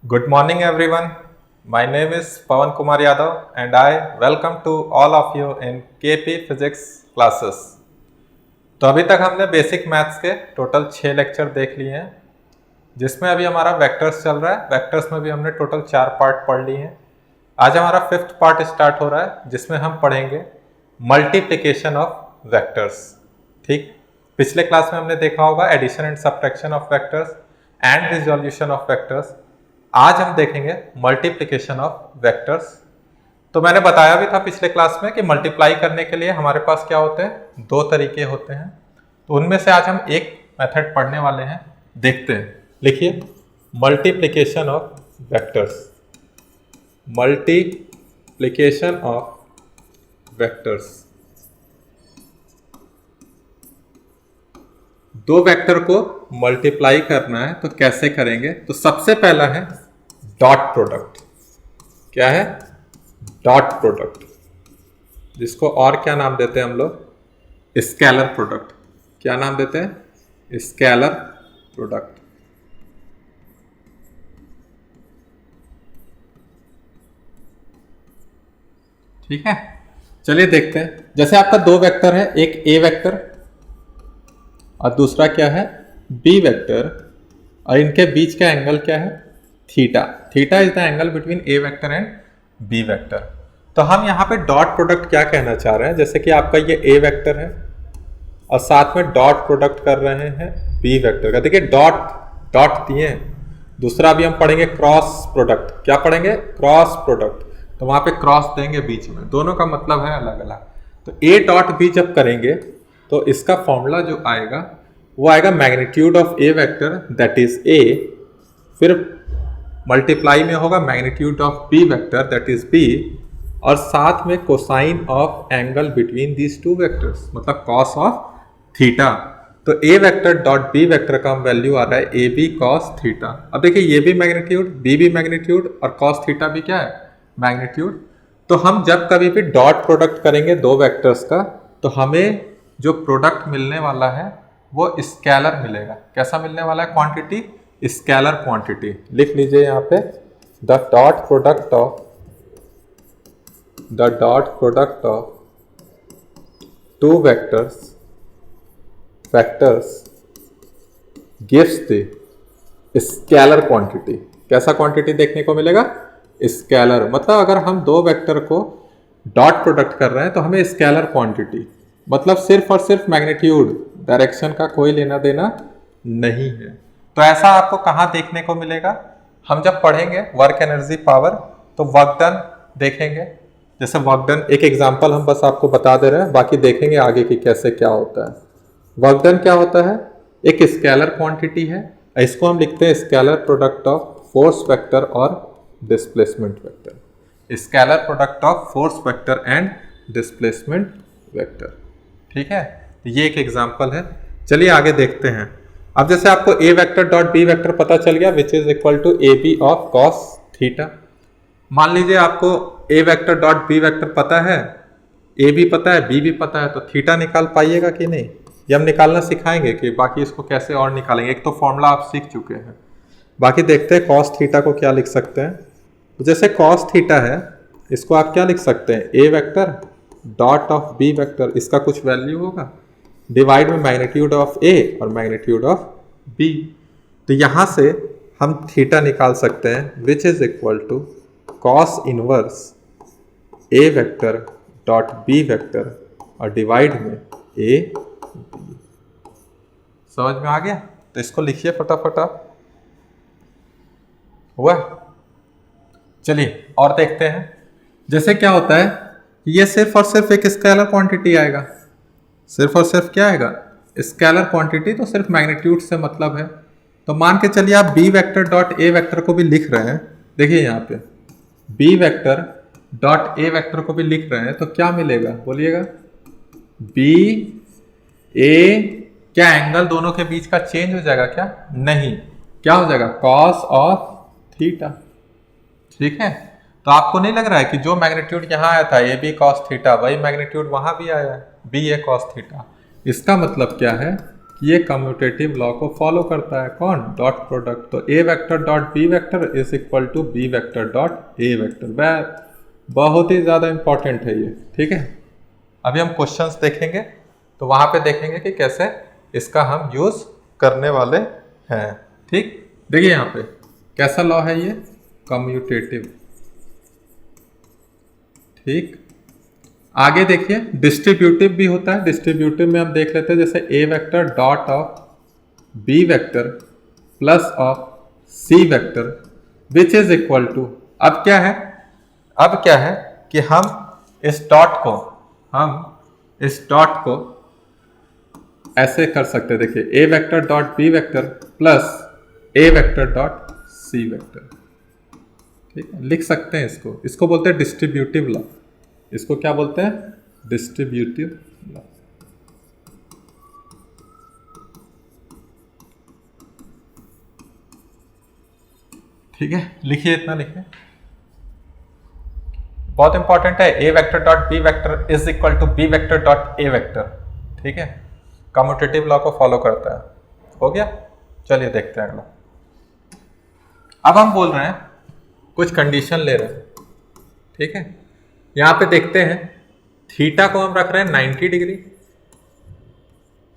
Good morning, everyone. My name is Pawan Kumar Yadav, and I welcome to all of you in KP Physics classes. तो अभी तक हमने basic maths के total 6 lecture देख लिए हैं, जिसमें अभी हमारा वेक्टर्स चल रहा है। वेक्टर्स में भी हमने टोटल 4 पार्ट पढ़ लिए हैं। आज हमारा 5th पार्ट स्टार्ट हो रहा है, जिसमें हम पढ़ेंगे मल्टीप्लिकेशन ऑफ वेक्टर्स। ठीक, पिछले क्लास में हमने देखा होगा addition and subtraction of vectors and resolution of vectors. आज हम देखेंगे मल्टीप्लिकेशन ऑफ वेक्टर्स। तो मैंने बताया भी था पिछले क्लास में कि मल्टीप्लाई करने के लिए हमारे पास क्या होते हैं, 2 तरीके होते हैं। तो उनमें से आज हम एक मेथड पढ़ने वाले हैं, देखते हैं। लिखिए multiplication of vectors. Multiplication of vectors. 2 vector को मल्टीप्लाई करना है तो कैसे करेंगे? तो सबसे पहला है डॉट प्रोडक्ट। क्या है? डॉट प्रोडक्ट, जिसको और क्या नाम देते हैं हम लोग? Scalar product. क्या नाम देते हैं? Scalar product. ठीक है, चलिए देखते हैं। जैसे आपका 2 वेक्टर है, एक ए वेक्टर और दूसरा क्या है? बी वेक्टर, और इनके बीच का एंगल क्या है? Theta. Theta is the angle between A vector and B vector. तो हम यहाँ पे डॉट प्रोडक्ट क्या कहना चाह रहे हैं? जैसे कि आपका ये ए वेक्टर है और साथ में डॉट प्रोडक्ट कर रहे हैं बी वेक्टर का। देखिए डॉट डॉट दिए हैं। दूसरा अभी हम पढ़ेंगे क्रॉस प्रोडक्ट। क्या पढ़ेंगे? Cross product. तो वहाँ पे क्रॉस देंगे बीच में, दोनों का मतलब है अलग अलग। तो ए डॉट बी जब करेंगे तो इसका फॉर्मूला जो आएगा वो आएगा magnitude of A vector that is A, फिर मल्टीप्लाई में होगा magnitude of B vector that is B, और साथ में cosine of angle between these 2 vectors, मतलब कॉस ऑफ थीटा। तो ए वेक्टर डॉट बी वेक्टर का वैल्यू आ रहा है ए बी कॉस थीटा। अब देखिए ये भी मैग्नीट्यूड, बी भी मैग्नीट्यूड, और कॉस थीटा भी क्या है? मैग्नीट्यूड। तो हम जब कभी भी डॉट प्रोडक्ट करेंगे 2 वेक्टर्स का, तो हमें जो प्रोडक्ट मिलने वाला है वो स्केलर मिलेगा। कैसा मिलने वाला है? Quantity, scalar quantity. लिख लीजिए यहाँ पे the dot product of 2 vectors gives the scalar quantity. कैसा क्वांटिटी देखने को मिलेगा? स्केलर। मतलब अगर हम 2 वेक्टर को डॉट प्रोडक्ट कर रहे हैं तो हमें स्केलर क्वांटिटी, मतलब सिर्फ और सिर्फ मैग्नीट्यूड, डायरेक्शन का कोई लेना देना नहीं है। तो ऐसा आपको कहाँ देखने को मिलेगा? हम जब पढ़ेंगे वर्क एनर्जी पावर, तो वर्क डन देखेंगे। जैसे वर्क डन, एक एग्जांपल हम बस आपको बता दे रहे हैं, बाकी देखेंगे आगे की कैसे क्या होता है। वर्क डन क्या होता है? एक स्केलर क्वांटिटी है। इसको हम लिखते हैं scalar product of force vector और displacement vector. Scalar product of force vector and displacement vector. ठीक है, तो ये एक एग्जांपल है। चलिए आगे देखते हैं। अब जैसे आपको A vector dot B vector पता चल गया, which is equal to A B of cos theta. मान लीजिए आपको A vector dot B vector पता है, ए भी पता है, बी भी पता है, तो थीटा निकाल पाइएगा कि नहीं? ये हम निकालना सिखाएंगे कि बाकी इसको कैसे और निकालेंगे। एक तो फॉर्मूला आप सीख चुके हैं, बाकी देखते हैं कॉस थीटा को क्या लिख सकते हैं। तो जैसे कॉस थीटा है, इसको आप क्या लिख सकते हैं? A vector dot of B vector, इसका कुछ वैल्यू होगा, डिवाइड में मैग्नीट्यूड ऑफ ए और मैग्नीट्यूड ऑफ बी। तो यहाँ से हम थीटा निकाल सकते हैं, which is equal to cos inverse A vector dot B vector और डिवाइड में ए बी। समझ में आ गया? तो इसको लिखिए फटाफट आप। हुआ? चलिए और देखते हैं। जैसे क्या होता है, ये सिर्फ और सिर्फ एक स्केलर क्वांटिटी आएगा। सिर्फ और सिर्फ क्या आएगा? Scalar quantity. तो सिर्फ मैग्नीट्यूड से मतलब है। तो मान के चलिए आप बी वेक्टर डॉट ए वेक्टर को भी लिख रहे हैं। देखिए यहाँ पे बी वेक्टर डॉट ए वेक्टर को भी लिख रहे हैं, तो क्या मिलेगा? बोलिएगा। बी ए, क्या एंगल दोनों के बीच का चेंज हो जाएगा क्या? नहीं। क्या हो जाएगा? Cos of theta. ठीक है, तो आपको नहीं लग रहा है कि जो मैग्नीट्यूड यहाँ आया था ए बी कॉस थीटा, वही मैग्नीट्यूड वहां भी आया है, बी ए कॉस थीटा। इसका मतलब क्या है? कि ये कम्यूटेटिव लॉ को फॉलो करता है। कौन? Dot product. तो ए vector dot B vector is equal to b vector dot A vector. बहुत ही ज़्यादा इंपॉर्टेंट है ये, ठीक है। अभी हम क्वेश्चंस देखेंगे तो वहाँ पे देखेंगे कि कैसे इसका हम यूज़ करने वाले हैं, ठीक। देखिए यहाँ पे कैसा लॉ है ये, कम्यूटेटिव, ठीक। आगे देखिए डिस्ट्रीब्यूटिव भी होता है। डिस्ट्रीब्यूटिव में हम देख लेते हैं, जैसे a vector dot of B vector plus of c vector which is equal to, अब क्या है कि हम इस डॉट को ऐसे कर सकते हैं। देखिए a vector dot B vector plus a vector dot c vector, ठीक है, लिख सकते हैं इसको बोलते हैं डिस्ट्रीब्यूटिव लॉ। इसको क्या बोलते हैं? Distributive law. ठीक है, लिखिए, इतना लिखिए, बहुत इंपॉर्टेंट है। ए vector dot B vector is equal to b vector dot A vector, ठीक है, कम्यूटेटिव लॉ को फॉलो करता है। हो गया, चलिए देखते हैं अगला। अब हम बोल रहे हैं, कुछ कंडीशन ले रहे हैं, ठीक है। यहां पे देखते हैं थीटा को हम रख रहे हैं 90 डिग्री,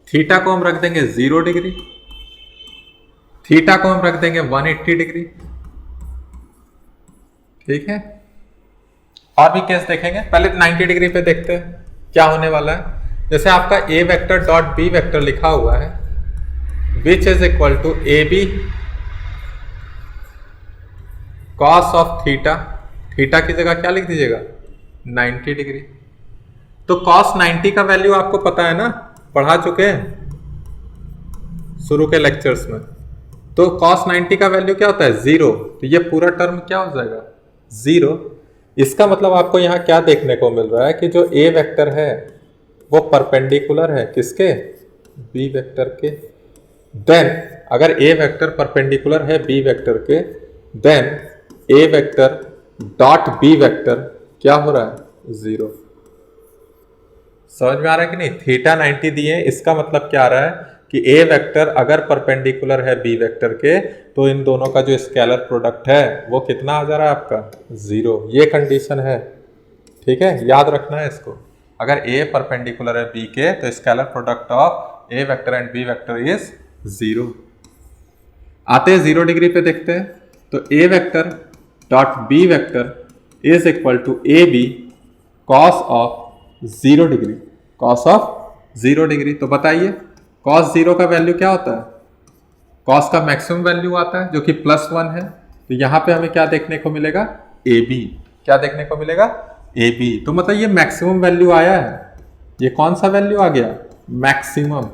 थीटा को हम रख देंगे 0 डिग्री, थीटा को हम रख देंगे 180 डिग्री, ठीक है। और भी केस देखेंगे, पहले 90 डिग्री पे देखते हैं क्या होने वाला है। जैसे आपका A vector dot B vector लिखा हुआ है which is equal to A B cos of theta, theta की जगह क्या लिख दीजिएगा? 90 डिग्री। तो कॉस 90 का वैल्यू आपको पता है ना, पढ़ा चुके हैं शुरू के लेक्चर्स में। तो कॉस 90 का वैल्यू क्या होता है? 0। तो ये पूरा टर्म क्या हो जाएगा? 0। इसका मतलब आपको यहाँ क्या देखने को मिल रहा है कि जो ए वेक्टर है वो परपेंडिकुलर है किसके? बी वेक्टर के। देन अगर ए वेक्टर परपेंडिकुलर है बी वेक्टर के, देन ए वेक्टर डॉट बी वेक्टर क्या हो रहा है? 0। समझ में आ रहा है कि नहीं? थीटा 90 दिए, इसका मतलब क्या आ रहा है कि ए वेक्टर अगर परपेंडिकुलर है बी वेक्टर के तो इन दोनों का जो स्केलर प्रोडक्ट है वो कितना आ जा रहा है आपका? 0। ये कंडीशन है, ठीक है, याद रखना है इसको। अगर ए परपेंडिकुलर है बी के तो scalar product of A vector and B vector is 0। आते हैं 0 डिग्री पे देखते हैं, तो ए vector dot B vector is equal to A B cos of 0 degree, cos of 0 degree. तो बताइए कॉस 0 का वैल्यू क्या होता है? कॉस का मैक्सिमम वैल्यू आता है जो कि +1 है। तो यहाँ पे हमें क्या देखने को मिलेगा? A B. क्या देखने को मिलेगा? A B. तो मतलब ये मैक्सिमम वैल्यू आया है। ये कौन सा वैल्यू आ गया? मैक्सिमम।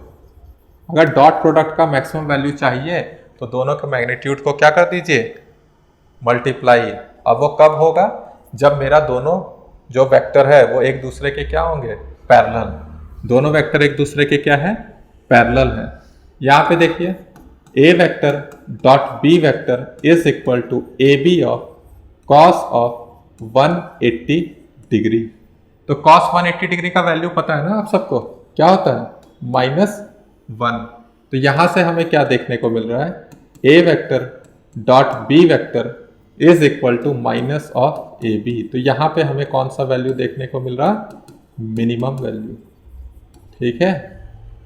अगर डॉट प्रोडक्ट का मैक्सिमम वैल्यू चाहिए तो दोनों के मैग्नीट्यूड को क्या कर दीजिए? मल्टीप्लाई। अब वो कब होगा? जब मेरा दोनों जो वेक्टर है वो एक दूसरे के क्या होंगे? पैरेलल। दोनों वेक्टर एक दूसरे के क्या है? पैरेलल है। यहाँ पे देखिए a vector dot B vector is equal to A B of cos of 180 degree. तो कॉस 180 डिग्री का वैल्यू पता है ना आप सबको, क्या होता है? -1। तो यहां से हमें क्या देखने को मिल रहा है? ए vector dot B vector is equal to minus of a B. तो यहां पे हमें कौन सा वैल्यू देखने को मिल रहा है? मिनिमम वैल्यू, ठीक है।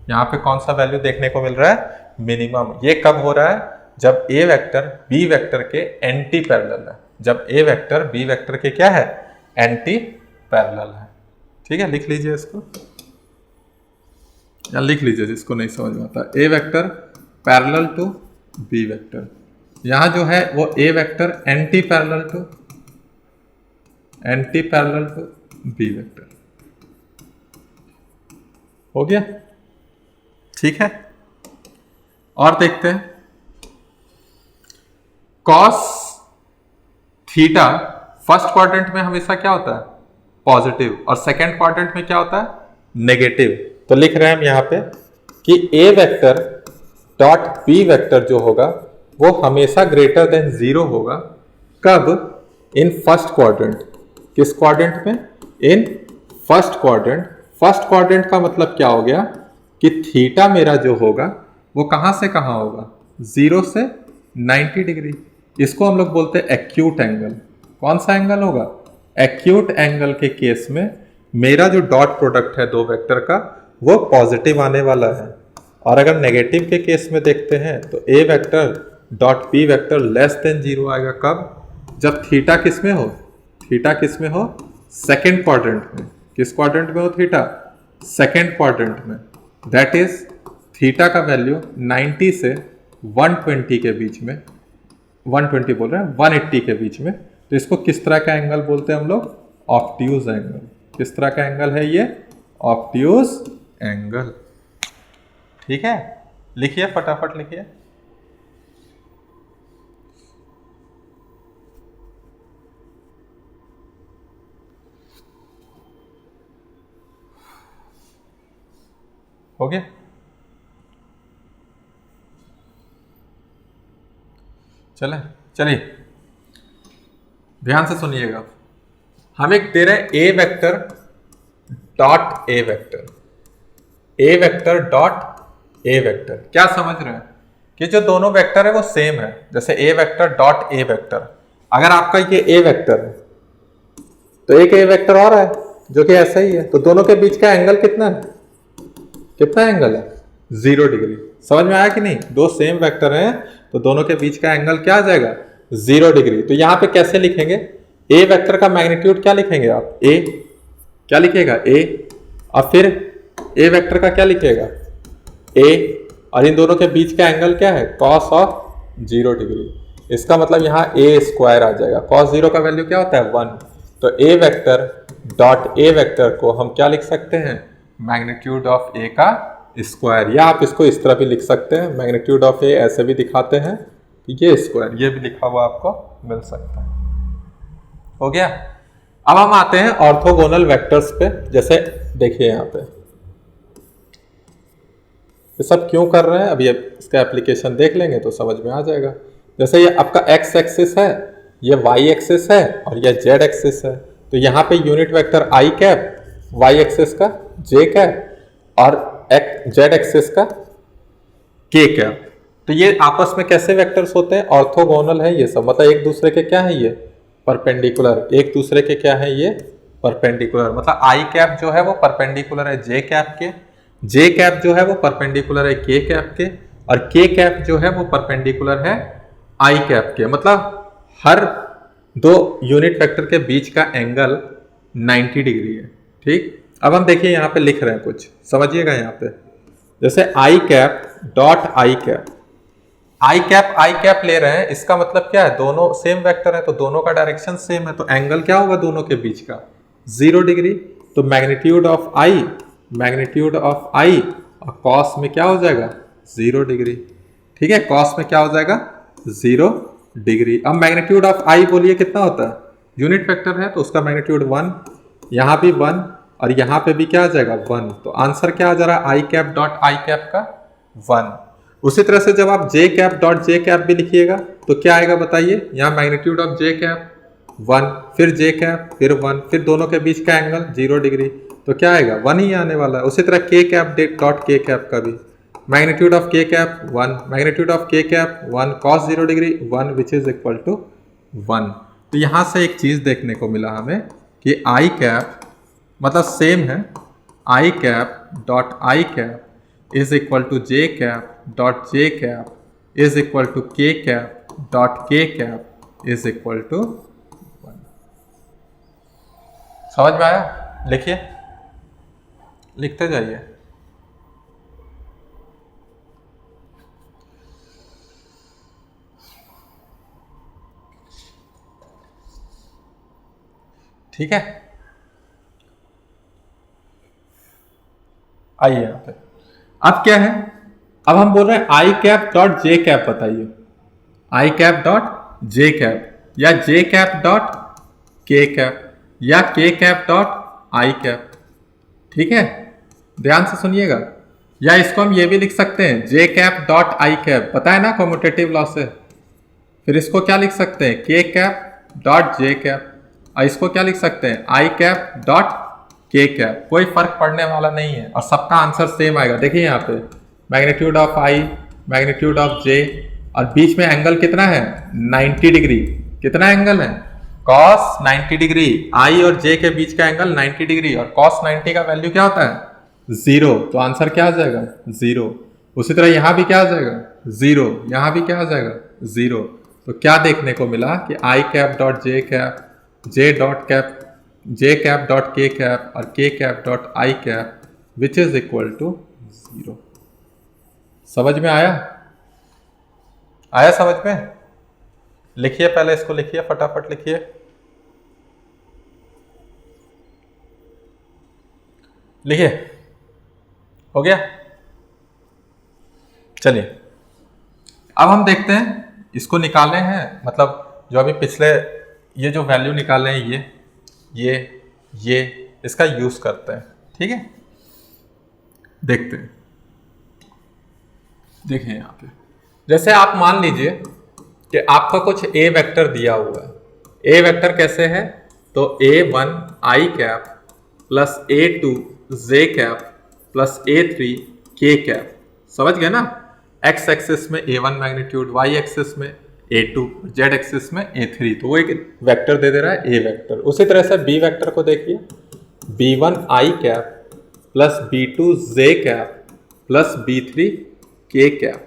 यहाँ पे कौन सा वैल्यू देखने को मिल रहा है? मिनिमम। ये कब हो रहा है? जब ए वेक्टर बी वेक्टर के एंटी पैरेलल है। जब ए वेक्टर बी वेक्टर के क्या है? एंटी पैरेलल है, ठीक है। लिख लीजिए इसको, या लिख लीजिए जिसको नहीं समझ में आता। A vector parallel to b vector, यहाँ जो है वो ए vector anti parallel to b vector. हो गया, ठीक है। और देखते हैं कॉस थीटा फर्स्ट क्वाड्रेंट में हमेशा क्या होता है? पॉजिटिव, और सेकेंड क्वाड्रेंट में क्या होता है? नेगेटिव। तो लिख रहे हैं हम यहाँ पे कि a vector dot B vector जो होगा वो हमेशा ग्रेटर देन 0 होगा। कब? In first quadrant. किस क्वाड्रेंट में? In first quadrant. First quadrant का मतलब क्या हो गया? कि थीटा मेरा जो होगा वो कहाँ से कहाँ होगा, 0 से 90 डिग्री। इसको हम लोग बोलते हैं एक्यूट एंगल। कौन सा एंगल होगा, एक्यूट एंगल के केस में मेरा जो डॉट प्रोडक्ट है दो वेक्टर का वो पॉजिटिव आने वाला है। और अगर नेगेटिव के केस में देखते हैं तो ए vector dot B vector less than 0 आएगा। कब, जब थीटा किस में हो, थीटा किस में हो, सेकेंड क्वाड्रेंट में। किस क्वाड्रेंट में हो थीटा, सेकेंड क्वाड्रेंट में। दैट इज थीटा का वैल्यू 90 से 120 के बीच में, 120 बोल रहे हैं, 180 के बीच में। तो इसको किस तरह का एंगल बोलते हैं हम लोग, ऑब्ट्यूज एंगल। किस तरह का एंगल है ये, ऑब्ट्यूज एंगल। ठीक है, लिखिए फटाफट लिखिए। हो गया, चलिए ध्यान से सुनिएगा। हम एक दे रहे हैं a vector dot A vector, a vector dot A vector. क्या समझ रहे हैं कि जो दोनों वेक्टर है वो सेम है। जैसे a vector dot A vector, अगर आपका ये ए वेक्टर है तो एक ए वेक्टर और है जो कि ऐसा ही है, तो दोनों के बीच का एंगल कितना है, कितना एंगल है, 0 डिग्री। समझ में आया कि नहीं, दो सेम वेक्टर हैं तो दोनों के बीच का एंगल क्या आ जाएगा, 0 डिग्री। तो यहां पे कैसे लिखेंगे, ए वेक्टर का मैग्नीट्यूड क्या लिखेंगे आप, ए, क्या लिखेगा ए, और फिर ए वेक्टर का क्या लिखेगा ए, और इन दोनों के बीच का एंगल क्या है, कॉस ऑफ 0 डिग्री। इसका मतलब यहाँ ए स्क्वायर आ जाएगा। कॉस 0 का वैल्यू क्या होता है, 1। तो ए वेक्टर डॉट ए वेक्टर को हम क्या लिख सकते हैं, मैग्नीट्यूड ऑफ ए का स्क्वायर। या आप इसको इस तरह भी लिख सकते हैं, मैग्नीट्यूड ऑफ ए ऐसे भी दिखाते हैं, ये स्क्वायर, ये भी लिखा हुआ आपको मिल सकता है। हो गया। अब हम आते हैं ऑर्थोगोनल वेक्टर्स पे। जैसे देखिए यहाँ पे ये सब क्यों कर रहे हैं, अभी इसका एप्लीकेशन देख लेंगे तो समझ में आ जाएगा। जैसे ये आपका एक्स एक्सिस है, ये वाई एक्सिस है और ये जेड एक्सिस है। तो यहाँ पे यूनिट वेक्टर आई कैप, वाई एक्सिस का जे कैप और जेड एक्सिस का के कैप। तो ये आपस में कैसे वेक्टर्स होते हैं, ऑर्थोगोनल है ये सब। मतलब एक दूसरे के क्या है, ये परपेंडिकुलर, एक दूसरे के क्या है, ये परपेंडिकुलर। मतलब आई कैप जो है वो परपेंडिकुलर है जे कैप के, जे कैप जो है वो परपेंडिकुलर है के कैप के, और के कैप जो है वो परपेंडिकुलर है आई कैप के। मतलब हर दो यूनिट वेक्टर के बीच का एंगल 90 डिग्री है। ठीक, अब हम देखिए यहाँ पे लिख रहे हैं कुछ, समझिएगा यहाँ पे। जैसे i cap dot I cap, i cap ले रहे हैं, इसका मतलब क्या है, दोनों सेम वेक्टर है तो दोनों का डायरेक्शन सेम है, तो एंगल क्या होगा दोनों के बीच का, 0 डिग्री। तो magnitude of i, magnitude of i और कॉस में क्या हो जाएगा, 0 डिग्री। ठीक है, कॉस में क्या हो जाएगा, 0 डिग्री। अब मैग्नीट्यूड ऑफ आई बोलिए कितना होता है, यूनिट वेक्टर है तो उसका मैग्नीट्यूड 1, यहाँ भी 1 और यहाँ पे भी क्या आ जाएगा 1। तो आंसर क्या आ जा रहा है, i cap dot I cap का 1। उसी तरह से जब आप जे कैप डॉट जे कैप भी लिखिएगा तो क्या आएगा बताइए, यहाँ मैग्नीट्यूड ऑफ जे कैप 1, फिर जे कैप, फिर 1, फिर दोनों के बीच का एंगल 0 डिग्री, तो क्या आएगा 1 ही आने वाला है। उसी तरह के कैप डॉट के कैप का भी magnitude of K cap 1, magnitude of K cap 1, cos 0 degree 1 which is equal to 1। तो यहाँ से एक चीज़ देखने को मिला हमें कि आई कैप मतलब सेम है, i cap dot I cap is equal to j cap dot J cap is equal to k cap dot के कैप इज इक्वल टू 1। समझ में आया, लिखिए, लिखते जाइए। ठीक है, आइए यहाँ पे। अब क्या है, अब हम बोल रहे हैं आई कैप डॉट जे कैप बताइए, आई कैप डॉट जे कैप या जे कैप डॉट के कैप या के कैप डॉट आई कैप। ठीक है, ध्यान से सुनिएगा। या इसको हम ये भी लिख सकते हैं जे कैप डॉट आई कैप, पता है ना कम्यूटेटिव लॉ से। फिर इसको क्या लिख सकते हैं, के कैप डॉट जे कैप, और इसको क्या लिख सकते हैं, आई कैप डॉट के कैप, कोई फर्क पड़ने वाला नहीं है और सबका आंसर सेम आएगा। देखिए यहाँ पे magnitude of i, magnitude of j, और बीच में एंगल कितना है 90 डिग्री। कितना एंगल है कॉस 90 डिग्री, आई और जे के बीच का एंगल 90 डिग्री, और कॉस 90 का वैल्यू क्या होता है 0, तो आंसर क्या आ जाएगा 0। उसी तरह यहां भी क्या आ जाएगा 0, यहां भी क्या आ जाएगा 0। तो क्या देखने को मिला कि I cap dot J cap, J cap dot के कैप और K cap dot I cap which is equal to 0। समझ में आया? आया समझ में? लिखिए पहले इसको, लिखिए फटाफट लिखिए। लिखिए, हो गया? चलिए अब हम देखते हैं, इसको निकाले हैं, मतलब जो अभी पिछले ये जो वैल्यू निकाले हैं ये इसका यूज करते हैं। ठीक है, देखते हैं। देखिए यहाँ पे जैसे आप मान लीजिए कि आपका कुछ ए वेक्टर दिया हुआ है। ए वेक्टर कैसे है, तो a1 आई कैप प्लस a2 जे कैप प्लस a3 के कैप। समझ गए ना? एक्स एक्सिस में a1 मैग्नीट्यूड, वाई एक्सिस में a2, जेड एक्सिस में a3, तो वो एक वेक्टर दे दे रहा है ए वेक्टर। उसी तरह से बी वेक्टर को देखिए, b1 आई कैप प्लस b2 जे कैप प्लस b3 के कैप।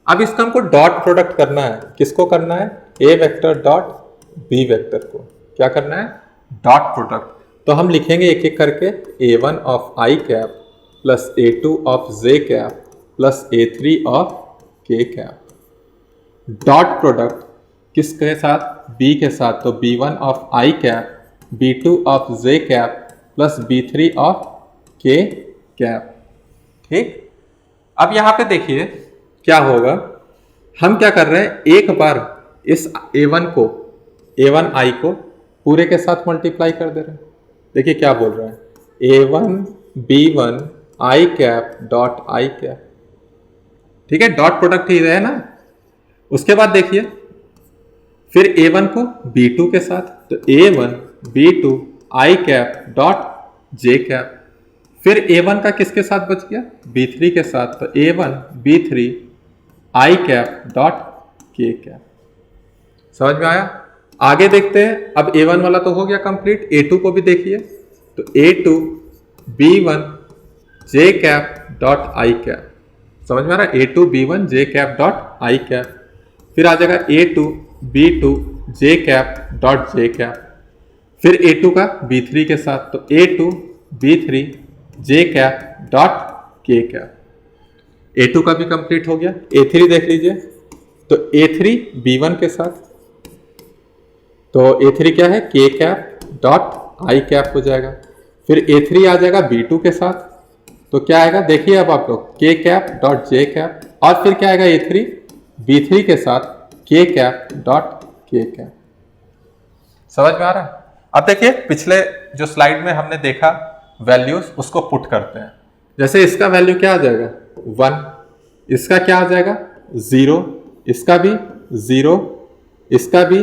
अब इसका हमको डॉट प्रोडक्ट करना है। किसको करना है? ए वेक्टर डॉट बी वेक्टर को। क्या करना है? Dot product. तो हम लिखेंगे एक एक करके, a1 of I cap plus a2 of j cap plus a3 of K cap. Dot product किसके साथ? b के साथ, तो b1 of I cap, b2 of j cap plus b3 of K cap. ठीक, अब यहां पे देखिए क्या होगा। हम क्या कर रहे हैं, एक बार इस a1 को, a1 आई को पूरे के साथ मल्टीप्लाई कर दे रहे हैं। देखिए क्या बोल रहे हैं, a1 b1 आई कैप डॉट आई कैप। ठीक है, डॉट प्रोडक्ट ही है ना। उसके बाद देखिए फिर a1 को b2 के साथ, तो a1 b2 आई कैप डॉट जे कैप। फिर a1 का किसके साथ बच गया? b3 के साथ, तो a1 b3 आई कैप डॉट के कैप। समझ में आया? आगे देखते हैं। अब a1 वाला तो हो गया कंप्लीट, a2 को भी देखिए, तो a2 b1 जे कैप डॉट आई कैप। समझ में आ रहा है? a2 b1 जे कैप डॉट आई कैप। फिर आ जाएगा a2 b2 जे कैप डॉट जे कैप। फिर a2 का b3 के साथ, तो a2 b3 जे कैप डॉट के कैप। a2 का भी कंप्लीट हो गया। a3 देख लीजिए, तो a3 b1 के साथ, तो a3 क्या है? के कैप डॉट आई कैप हो जाएगा। फिर a3 आ जाएगा b2 के साथ, तो क्या आएगा देखिए अब आप लोग, के कैप डॉट जे कैप। और फिर क्या आएगा a3 b3 के साथ के कैप डॉट के कैप। समझ में आ रहा है? अब देखिए पिछले जो स्लाइड में हमने देखा वैल्यूज, उसको पुट करते हैं। जैसे इसका वैल्यू क्या आ जाएगा 1, इसका क्या आ जाएगा 0, इसका भी 0, इसका भी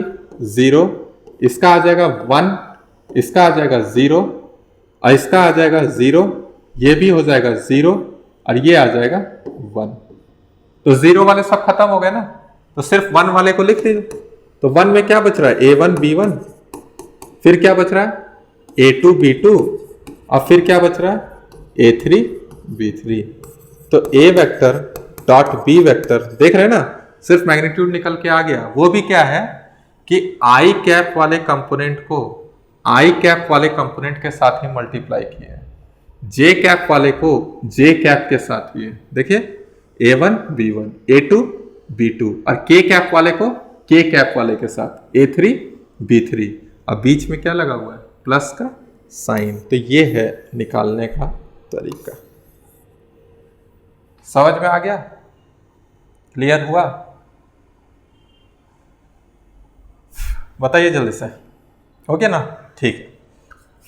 0, इसका आ जाएगा 1, इसका आ जाएगा 0, और इसका आ जाएगा 0, ये भी हो जाएगा 0, और ये आ जाएगा 1। तो 0 वाले सब खत्म हो गए ना, तो सिर्फ 1 वाले को लिख दीजिए। तो 1 में क्या बच रहा है? a1 b1, फिर क्या बच रहा है a2 b2, और फिर क्या बच रहा है a3 b3। तो a vector dot b vector, देख रहे हैं ना, सिर्फ मैग्नीट्यूड निकल के आ गया। वो भी क्या है कि आई कैप वाले कंपोनेंट को आई कैप वाले कंपोनेंट के साथ ही मल्टीप्लाई किया है, जे कैप वाले को जे कैप के साथ किए। देखिए a1 b1, a2 b2, और के कैप वाले को के कैप वाले के साथ a3 b3, और बीच में क्या लगा हुआ है? प्लस का साइन। तो ये है निकालने का तरीका। समझ में आ गया? क्लियर हुआ? बताइए जल्दी से, हो गया ना? ठीक है,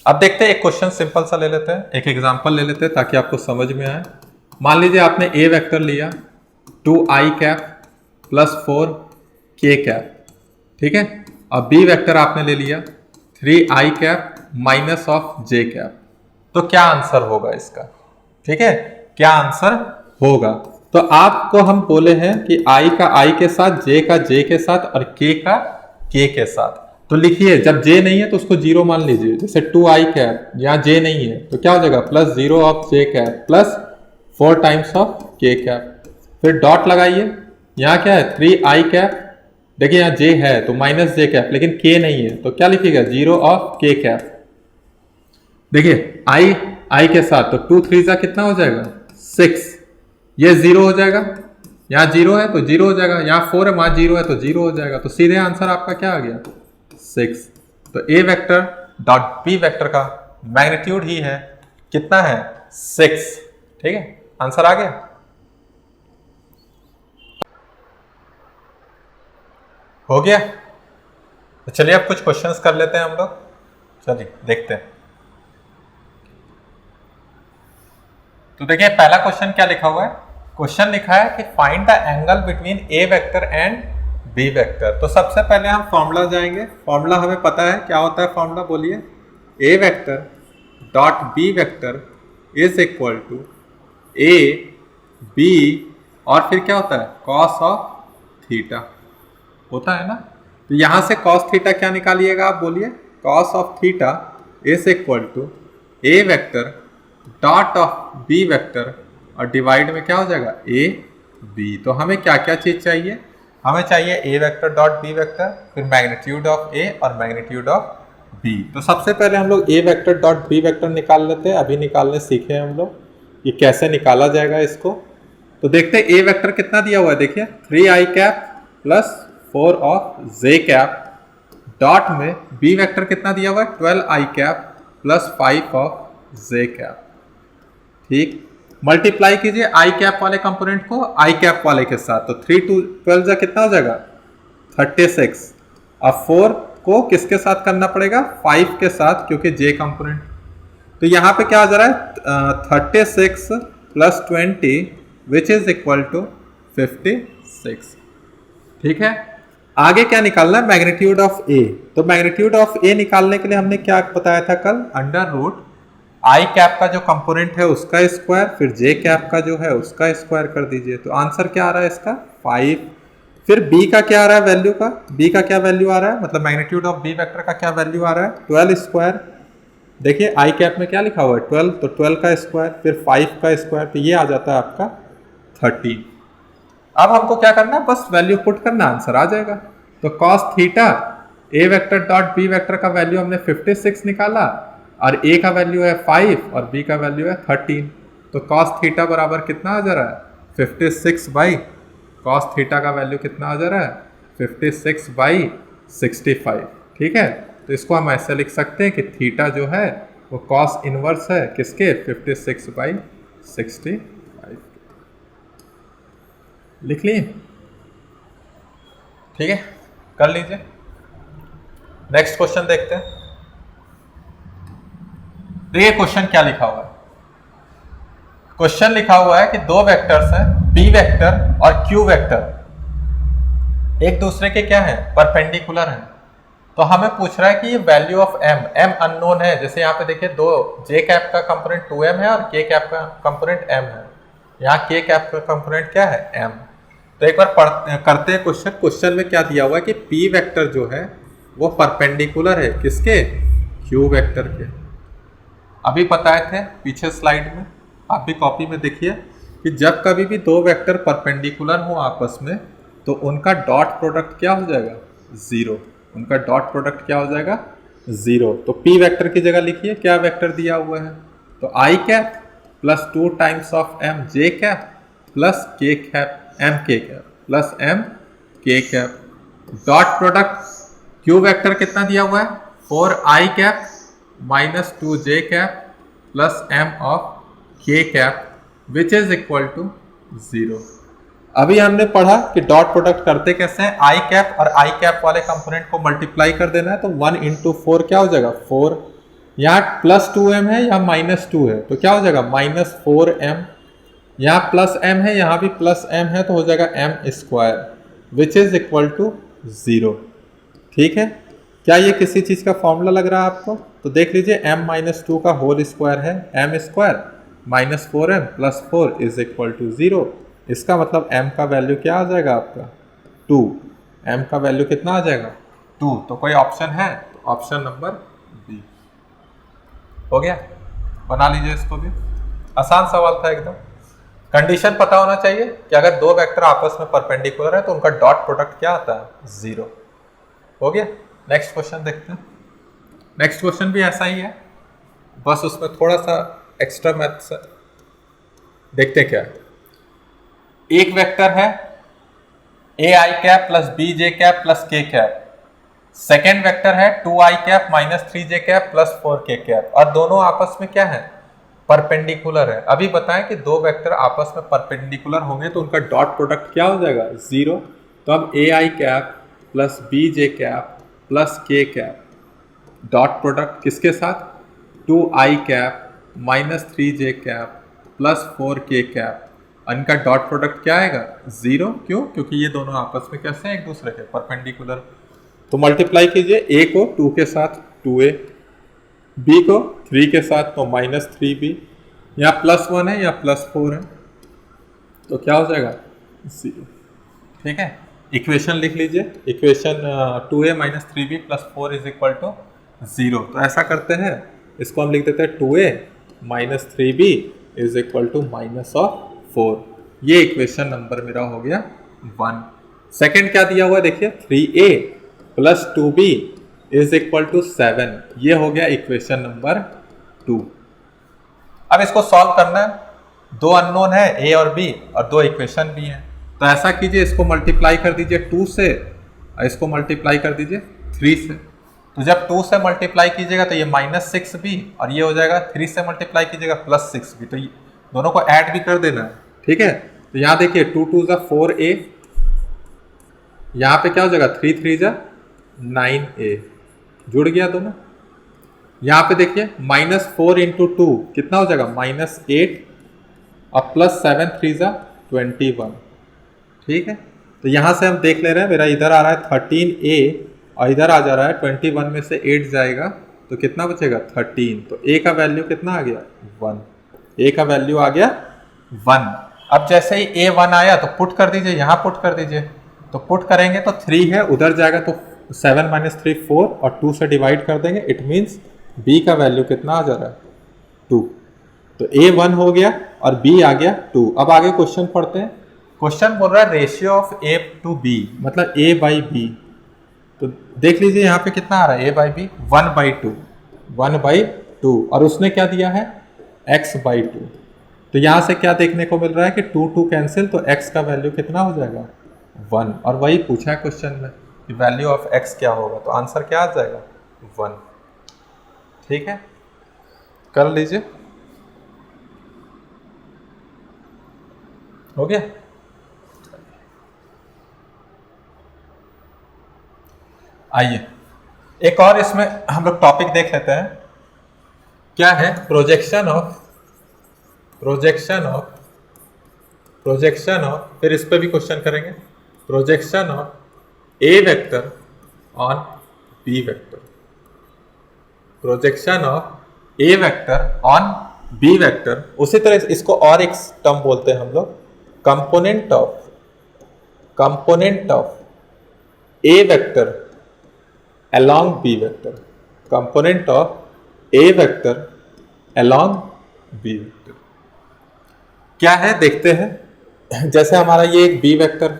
अब देखते हैं एक क्वेश्चन सिंपल सा ले लेते हैं, एक एग्जांपल ले लेते हैं ताकि आपको समझ में आए। मान लीजिए आपने ए वेक्टर लिया 2 आई कैप प्लस 4 के कैप, ठीक है, और बी वेक्टर आपने ले लिया 3 i cap minus of j cap. तो क्या आंसर होगा इसका? ठीक है, क्या आंसर होगा? तो आपको हम बोले हैं कि आई का आई के साथ, जे का जे के साथ और के का के के साथ। तो लिखिए, जब जे नहीं है तो उसको जीरो मान लीजिए। जैसे 2i कैप, यहाँ जे नहीं है तो क्या हो जाएगा? Plus 0 of j cap plus 4 times of K cap. फिर डॉट लगाइए, यहाँ क्या है? 3i cap. देखिए यहाँ जे है तो माइनस जे कैप, लेकिन के नहीं है तो क्या लिखिएगा? 0 ऑफ के कैप। देखिए आई के साथ तो 2 3 जा कितना हो जाएगा? 6। ये 0 हो जाएगा, यहाँ 0 है तो 0 हो जाएगा, यहाँ 4 है वहां 0 है तो 0 हो जाएगा। तो सीधे आंसर आपका क्या आ गया? 6। तो ए वेक्टर डॉट बी वेक्टर का मैग्नीट्यूड ही है कितना है? 6। ठीक है, आंसर आ गया। हो गया। तो चलिए अब कुछ क्वेश्चंस कर लेते हैं हम लोग। चलिए देखते हैं। तो देखिए पहला क्वेश्चन क्या लिखा हुआ है? क्वेश्चन लिखा है कि find the angle between A vector and B vector. तो सबसे पहले हम फॉर्मूला जाएंगे। फॉर्मूला हमें पता है, क्या होता है फॉर्मूला? बोलिए। A vector dot B vector is equal to A b और फिर क्या होता है? कॉस ऑफ थीटा होता है ना। तो यहां से कॉस थीटा क्या निकालिएगा आप? बोलिए। Cos of theta is equal to A vector dot of B vector और डिवाइड में क्या हो जाएगा? A B. तो हमें क्या क्या चीज चाहिए? हमें चाहिए A vector dot B vector, फिर मैग्नीट्यूड ऑफ ए और मैग्नीट्यूड ऑफ बी। तो सबसे पहले हम लोग A vector dot B vector निकाल लेते हैं। अभी निकालने सीखे हम लोग, ये कैसे निकाला जाएगा इसको। तो देखते हैं ए वेक्टर कितना दिया हुआ है। देखिए 3i cap plus 4 of j cap dot में बी वेक्टर कितना दिया हुआ है? 12i cap plus 5 of j cap. ठीक, मल्टीप्लाई कीजिए आई कैप वाले कंपोनेंट को आई कैप वाले के साथ। तो 3 2 12 जा कितना हो जाएगा? 36। अब 4 को किसके साथ करना पड़ेगा? 5 के साथ, क्योंकि जे कंपोनेंट। तो यहाँ पे क्या आ जा रहा है? 36 plus 20 which is equal to 56। ठीक है, आगे क्या निकालना है? Magnitude of A. तो मैग्नीट्यूड ऑफ ए निकालने के लिए हमने क्या बताया था कल? अंडर रूट आई कैप का जो कंपोनेंट है उसका स्क्वायर, फिर जे कैप का जो है उसका स्क्वायर कर दीजिए। तो आंसर क्या आ रहा है इसका? 5। फिर बी का क्या आ रहा है वैल्यू का? बी का क्या वैल्यू आ रहा है? मतलब मैग्नीट्यूड ऑफ बी वेक्टर का क्या वैल्यू आ रहा है? 12 स्क्वायर। देखिए आई कैप में क्या लिखा हुआ है? 12, तो 12 का स्क्वायर, फिर 5 का स्क्वायर, तो ये आ जाता है आपका 13। अब हमको क्या करना है? बस वैल्यू पुट करना, आंसर आ जाएगा। तो कॉस थीटा ए वेक्टर डॉट बी वेक्टर का वैल्यू हमने 56 निकाला और ए का वैल्यू है 5 और बी का वैल्यू है 13। तो कॉस थीटा बराबर कितना आ जा रहा है? 56 बाई कॉस थीटा का वैल्यू कितना आ जा रहा है? 56 बाई 65। ठीक है, तो इसको हम ऐसे लिख सकते हैं कि थीटा जो है वो कॉस इनवर्स है किसके? 56 बाई 65। लिख लिए? ठीक है, कर लीजिए। नेक्स्ट क्वेश्चन देखते हैं। देखिए क्वेश्चन क्या लिखा हुआ है। क्वेश्चन लिखा हुआ है कि दो वेक्टर्स हैं, बी वेक्टर और क्यू वेक्टर, एक दूसरे के क्या है? परपेंडिकुलर हैं। तो हमें पूछ रहा है कि ये वैल्यू ऑफ एम अननोन है। जैसे यहाँ पे देखिए, दो जे कैप का कंपोनेंट 2m है और के कैप का कंपोनेंट m है। यहाँ के कैप का कंपोनेंट क्या है? m। तो एक बार करते हैं क्वेश्चन। क्वेश्चन में क्या दिया हुआ है कि p वेक्टर जो है वो परपेंडिकुलर है किसके? q वेक्टर के। अभी बताए थे पीछे स्लाइड में, आप भी कॉपी में देखिए कि जब कभी भी दो वेक्टर परपेंडिकुलर हो आपस में तो उनका डॉट प्रोडक्ट क्या हो जाएगा? 0। उनका डॉट प्रोडक्ट क्या हो जाएगा? 0। तो p वेक्टर की जगह लिखिए क्या वेक्टर दिया हुआ है? तो i cap plus 2 times of m j cap plus k cap m k cap plus m k cap. Dot product q vector कितना दिया हुआ है? 4i cap minus 2j cap plus m of k cap which is equal to 0। अभी हमने पढ़ा कि dot product करते कैसे हैं? आई कैप और आई कैप वाले कंपोनेंट को मल्टीप्लाई कर देना है। तो 1 इंटू 4 क्या हो जाएगा? 4। यहाँ प्लस 2m है, यहाँ माइनस 2 है, तो क्या हो जाएगा? Minus 4m। यहाँ प्लस m है, यहाँ भी प्लस m है, तो हो जाएगा m square which is equal to 0। ठीक है, क्या ये किसी चीज़ का फॉर्मूला लग रहा है आपको? तो देख लीजिए m माइनस टू का होल स्क्वायर है m square minus 4m plus 4 is equal to 0। इसका मतलब m का वैल्यू क्या आ जाएगा आपका 2। m का वैल्यू कितना आ जाएगा 2। तो कोई ऑप्शन है तो ऑप्शन नंबर बी हो गया। बना लीजिए इसको भी, आसान सवाल था एकदम। कंडीशन पता होना चाहिए कि अगर दो वेक्टर आपस में परपेंडिकुलर है तो उनका डॉट प्रोडक्ट क्या आता है 0। हो गया। नेक्स्ट क्वेश्चन देखते हैं। नेक्स्ट क्वेश्चन भी ऐसा ही है, बस उसमें थोड़ा सा एक्स्ट्रा मैथ्स देखते हैं क्या है। एक वेक्टर है a i cap plus b j cap plus k cap. Second vector है 2i cap minus 3j cap plus 4k cap, और दोनों आपस में क्या है परपेंडिकुलर है। अभी बताएं कि दो वेक्टर आपस में परपेंडिकुलर होंगे तो उनका डॉट प्रोडक्ट क्या हो जाएगा 0। तो अब a i cap plus b j cap plus k cap dot product किसके साथ 2i cap minus 3j cap plus 4k cap, इनका डॉट प्रोडक्ट क्या आएगा 0। क्यों? क्योंकि ये दोनों आपस में कैसे हैं एक दूसरे के परपेंडिकुलर। तो मल्टीप्लाई कीजिए, a को 2 के साथ 2a, b को 3 के साथ तो माइनस 3b, यहाँ प्लस 1 है या प्लस 4 है तो क्या हो जाएगा 0। ठीक है, इक्वेशन लिख लीजिए। Equation 2a minus 3b plus 4 is equal to 0। तो ऐसा करते हैं, इसको हम लिख देते हैं 2a minus 3b is equal to minus of 4। ये इक्वेशन नंबर मेरा हो गया 1। सेकेंड क्या दिया हुआ है देखिए 3a plus 2b is equal to 7। ये हो गया इक्वेशन नंबर 2। अब इसको सॉल्व करना है, दो अननोन है a और b और दो इक्वेशन भी हैं। तो ऐसा कीजिए, इसको मल्टीप्लाई कर दीजिए 2 से और इसको मल्टीप्लाई कर दीजिए 3 से। तो जब 2 से मल्टीप्लाई कीजिएगा तो ये माइनस 6b और ये हो जाएगा 3 से मल्टीप्लाई कीजिएगा प्लस 6b, तो दोनों को ऐड भी कर देना है। ठीक है, तो यहाँ देखिए 2 2 जा 4a, यहाँ पे क्या हो जाएगा 3 3 जा 9a, जुड़ गया दोनों। यहाँ पे देखिए माइनस 4 इंटू 2 कितना हो जाएगा माइनस 8 और प्लस 7 3 जा 21। ठीक है, तो यहाँ से हम देख ले रहे हैं मेरा इधर आ रहा है 13a और इधर आ जा रहा है 21 में से 8 जाएगा तो कितना बचेगा 13। तो a का वैल्यू कितना आ गया 1। a का वैल्यू आ गया 1। अब जैसे ही a 1 आया तो पुट कर दीजिए, यहाँ पुट कर दीजिए। तो पुट करेंगे तो 3 है, उधर जाएगा तो 7 माइनस 3 4 और 2 से डिवाइड कर देंगे। इट मीन्स b का वैल्यू कितना आ जा रहा है 2। तो a 1 हो गया और b आ गया 2। अब आगे क्वेश्चन पढ़ते हैं। क्वेश्चन बोल रहा है ratio of a to b, मतलब a बाई b। तो देख लीजिए यहाँ पे कितना आ रहा है a बाई b 1/2 और उसने क्या दिया है x/2। तो यहाँ से क्या देखने को मिल रहा है कि 2 2 कैंसिल, तो x का वैल्यू कितना हो जाएगा 1। और वही पूछा है क्वेश्चन में कि वैल्यू ऑफ x क्या होगा, तो आंसर क्या आ जाएगा 1। ठीक है, कर लीजिए, हो गया। आइए एक और इसमें हम लोग टॉपिक देख लेते हैं, क्या है प्रोजेक्शन ऑफ फिर इस पे भी क्वेश्चन करेंगे। Projection of A vector on B vector, projection of A vector on B vector. उसी तरह इसको और एक टर्म बोलते हैं हम लोग component of A vector along b vector, component of a vector along b vector क्या है देखते हैं। जैसे हमारा ये एक b वेक्टर,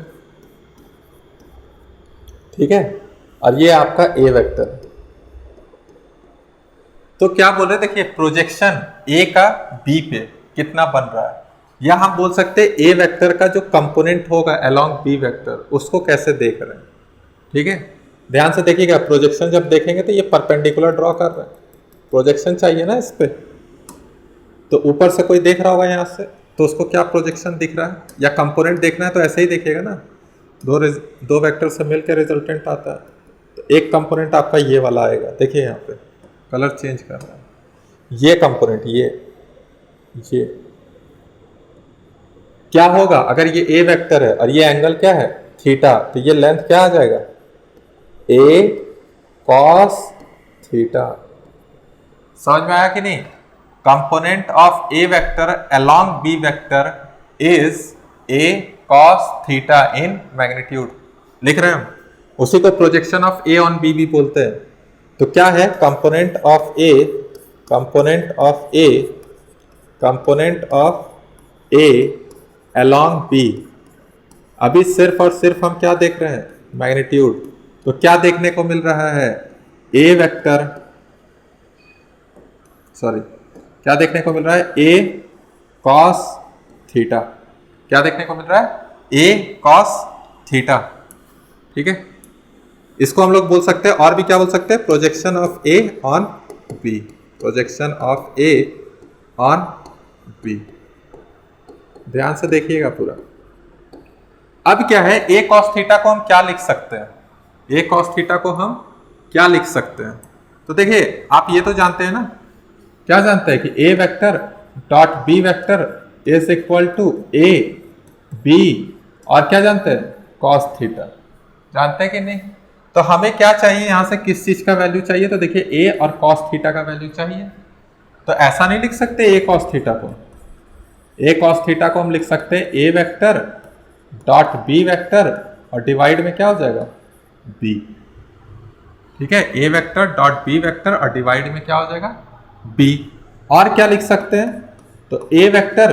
ठीक है, और ये आपका a वेक्टर। तो क्या बोल रहे हैं देखिए प्रोजेक्शन a का b पे कितना बन रहा है, या हम बोल सकते हैं a वेक्टर का जो कंपोनेंट होगा along b वेक्टर उसको कैसे देख रहे हैं। ठीक है, ध्यान से देखिएगा, प्रोजेक्शन जब देखेंगे तो ये परपेंडिकुलर ड्रॉ कर रहा है, प्रोजेक्शन चाहिए ना इस पे। तो ऊपर से कोई देख रहा होगा यहाँ से, तो उसको क्या प्रोजेक्शन दिख रहा है, या कंपोनेंट देखना है तो ऐसे ही देखिएगा ना, दो वेक्टर से मिलकर रिजल्टेंट आता है। तो एक कंपोनेंट आपका ये वाला आएगा, देखिए यहाँ पे कलर चेंज कर रहा है, ये कंपोनेंट ये क्या होगा अगर ये ए वेक्टर है और ये एंगल क्या है थीटा, तो ये लेंथ क्या आ जाएगा a cos थीटा। समझ में आया कि नहीं? Component of A vector along B vector is A cos theta in magnitude. लिख रहे हैं हम, उसी को projection of A on B भी बोलते हैं। तो क्या है component of A, component of A, component of A along B. अभी सिर्फ और सिर्फ हम क्या देख रहे हैं? मैग्नीट्यूड। तो क्या देखने को मिल रहा है? ए वेक्टर, सॉरी, क्या देखने को मिल रहा है? ए कॉस थीटा। क्या देखने को मिल रहा है? ए कॉस थीटा। ठीक है, इसको हम लोग बोल सकते हैं, और भी क्या बोल सकते हैं? Projection of A on B, projection of A on B. ध्यान से देखिएगा पूरा। अब क्या है, ए कॉस थीटा को हम क्या लिख सकते हैं? ए कॉस थीटा को हम क्या लिख सकते हैं? तो देखिए, आप ये तो जानते हैं ना, क्या जानते हैं कि a vector dot B vector is equal to A b, और क्या जानते हैं? Cos theta. जानते हैं कि नहीं? तो हमें क्या चाहिए यहां से, किस चीज का वैल्यू चाहिए? तो देखिए, ए और कॉस थीटा का वैल्यू चाहिए। तो ऐसा नहीं लिख सकते ए कॉस थीटा को। ए कॉस थीटा को हम लिख सकते हैं a vector dot B vector, और डिवाइड में क्या हो जाएगा? बी। ठीक है, ए वेक्टर डॉट बी वेक्टर और डिवाइड में क्या हो जाएगा? बी। और क्या लिख सकते हैं? तो ए वेक्टर,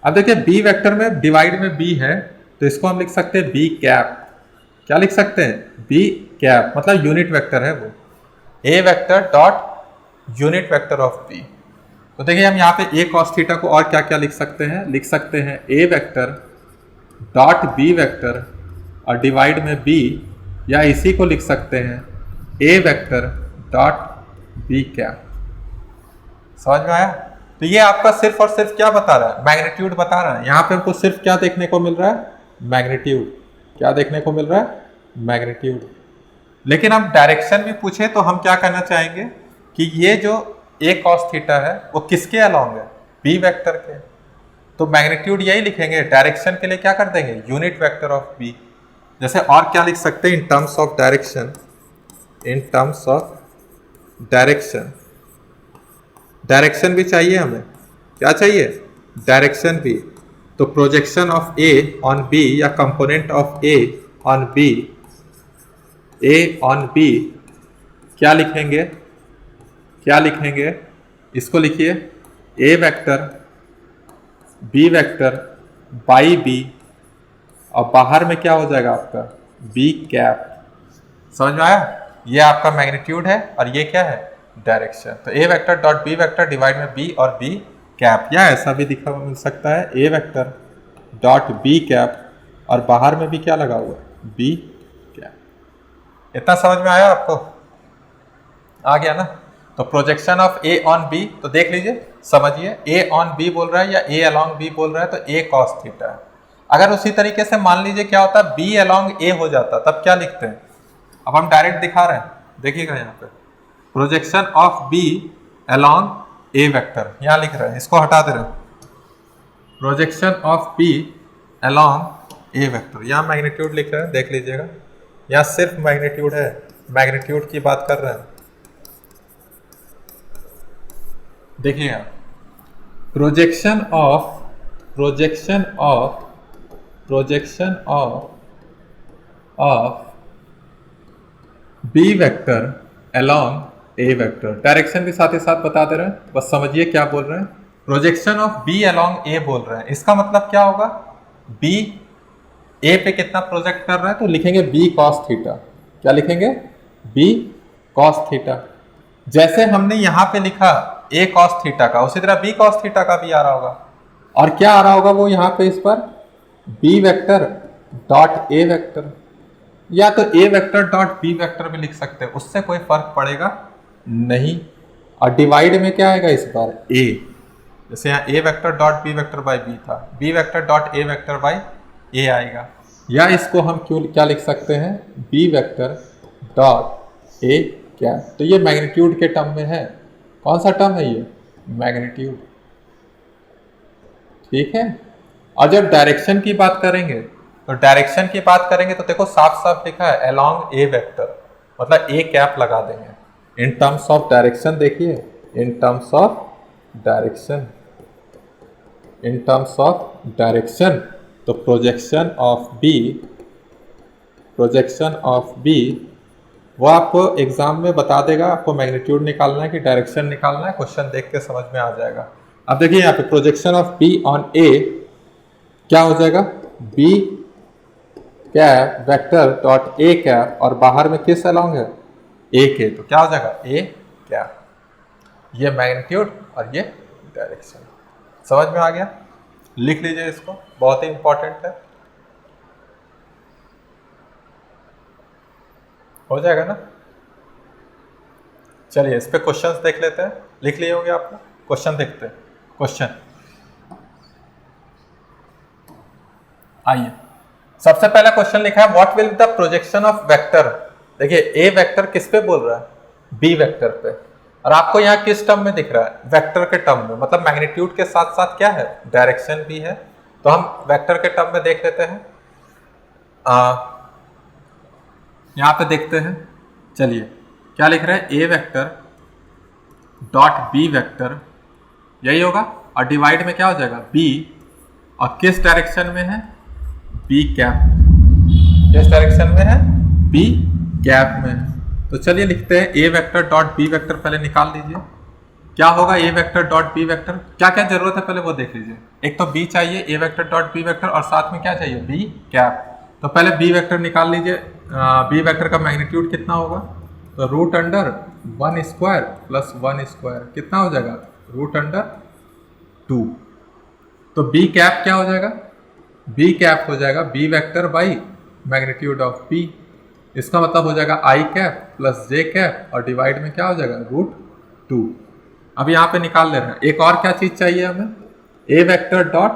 अब देखिए बी वेक्टर में डिवाइड में बी है, तो इसको हम लिख सकते हैं बी कैप। क्या लिख सकते हैं? बी कैप, मतलब यूनिट वेक्टर है वो। ए vector dot unit vector of B. तो देखिए, हम यहाँ पे ए कॉस थीटा को और क्या क्या लिख सकते हैं? लिख सकते हैं a vector dot B vector और डिवाइड में बी, या इसी को लिख सकते हैं a vector dot B cap. समझ में आया? तो ये आपका सिर्फ और सिर्फ क्या बता रहा है? मैग्नीट्यूड बता रहा है। यहाँ पे हमको सिर्फ क्या देखने को मिल रहा है? मैग्नीट्यूड। क्या देखने को मिल रहा है? मैग्नीट्यूड। लेकिन हम डायरेक्शन भी पूछे तो हम क्या करना चाहेंगे कि ये जो ए कॉस थीटा है वो किसके अलोंग है? बी वेक्टर के। तो मैग्नीट्यूड यही लिखेंगे। डायरेक्शन के लिए क्या कर देंगे? Unit vector of B. जैसे और क्या लिख सकते हैं in terms of direction? In terms of direction, direction भी चाहिए हमें। क्या चाहिए? डायरेक्शन भी। तो projection of A on B या component of A on B, A on B क्या लिखेंगे? क्या लिखेंगे? इसको लिखिए A vector B vector by B, और बाहर में क्या हो जाएगा आपका? B cap. समझ में आया? ये आपका मैग्नीट्यूड है और ये क्या है? डायरेक्शन। तो ए vector dot B vector divide में बी और बी कैप, या ऐसा भी दिखा मिल सकता है ए वेक्टर डॉट बी कैप, और बाहर में भी क्या लगा हुआ है? B cap. इतना समझ में आया आपको? आ गया ना? तो projection of A on B, तो देख लीजिए, समझिए, ए ऑन बी बोल रहा है या ए अलोंग बी बोल रहा है, तो ए कॉस थीटा है। अगर उसी तरीके से मान लीजिए क्या होता है, बी अलोंग ए हो जाता, तब क्या लिखते हैं? अब हम डायरेक्ट दिखा रहे हैं, देखिएगा यहाँ पे, projection of B along A vector, यहाँ लिख रहे हैं, इसको हटा दे रहे हैं, projection of B along A vector, यहाँ मैग्नीट्यूड लिख रहे हैं, देख लीजिएगा, यहाँ सिर्फ मैग्नीट्यूड है, मैग्नीट्यूड की बात कर रहे हैं। देखिएगा, projection of B vector along A vector, direction भी साथ ही साथ बता दे रहे हैं, बस समझिए क्या बोल रहे हैं। प्रोजेक्शन ऑफ बी अलोंग ए बोल रहे हैं, इसका मतलब क्या होगा, बी ए पे कितना प्रोजेक्ट कर रहा है, तो लिखेंगे बी कॉस थीटा। क्या लिखेंगे? B cos theta. जैसे हमने यहाँ पे लिखा ए कॉस थीटा का, उसी तरह बी कॉस थीटा का भी आ रहा होगा। और क्या आ रहा होगा वो यहाँ पे, इस पर बी वेक्टर डॉट ए वेक्टर, या तो ए वेक्टर डॉट बी वेक्टर भी लिख सकते हैं, उससे कोई फर्क पड़ेगा नहीं। और डिवाइड में क्या आएगा इस बार? ए, जैसे यहाँ A vector dot B vector by B था, B vector dot A vector by A आएगा। या इसको हम क्या लिख सकते हैं, बी वेक्टर डॉट ए क्या, तो ये मैग्नीट्यूड के टर्म में है। कौन सा टर्म है ये? मैग्नीट्यूड। ठीक है। और जब डायरेक्शन की बात करेंगे, तो डायरेक्शन की बात करेंगे तो देखो साफ साफ लिखा है अलोंग ए वेक्टर, मतलब ए कैप लगा देंगे। इन टर्म्स ऑफ डायरेक्शन देखिए, in terms of direction, in terms of direction. तो projection of B, projection of B वो आपको एग्जाम में बता देगा, आपको मैग्नीट्यूड निकालना है कि डायरेक्शन निकालना है, क्वेश्चन देख के समझ में आ जाएगा। अब देखिए यहाँ पे projection of B on A क्या हो जाएगा, B cap vector dot A cap, और बाहर में किस अलॉन्ग है, ए के, तो क्या हो जाएगा ए कैप। ये मैग्नीट्यूड और ये डायरेक्शन। समझ में आ गया? लिख लीजिए इसको, बहुत ही इंपॉर्टेंट है। हो जाएगा ना? चलिए इस पे क्वेश्चंस देख लेते हैं। लिख लिए होंगे आपने, क्वेश्चन देखते हैं। क्वेश्चन आइए, सबसे पहला क्वेश्चन लिखा है what will the projection of vector. देखिए ए वेक्टर किस पे बोल रहा है, बी वेक्टर पे, और आपको यहाँ किस टर्म में दिख रहा है, वेक्टर के टर्म में, मतलब मैग्नीट्यूड के साथ साथ क्या है, डायरेक्शन भी है। तो हम वेक्टर के टर्म में देख लेते हैं, यहाँ पे देखते हैं। चलिए क्या लिख रहे हैं, a vector dot B vector, यही होगा, और डिवाइड में क्या हो जाएगा बी, और किस डायरेक्शन में है, बी कैप, किस डायरेक्शन में है, बी कैप में। तो चलिए लिखते हैं a vector dot B vector, पहले निकाल लीजिए क्या होगा ए वेक्टर डॉट बी वेक्टर, क्या क्या जरूरत है पहले वो देख लीजिए। एक तो बी चाहिए, A vector dot B vector, और साथ में क्या चाहिए, बी कैप। तो पहले बी वेक्टर निकाल लीजिए। बी वेक्टर का मैग्नीट्यूड कितना होगा, तो root under 1 square plus 1 square, कितना हो जाएगा, रूट अंडर 2। तो बी कैप क्या हो जाएगा, बी कैप हो जाएगा B vector by magnitude of B, इसका मतलब हो जाएगा I cap plus J cap, और डिवाइड में क्या हो जाएगा, रूट 2। अब यहाँ पे निकाल ले रहे हैं। एक और क्या चीज चाहिए हमें, ए वेक्टर डॉट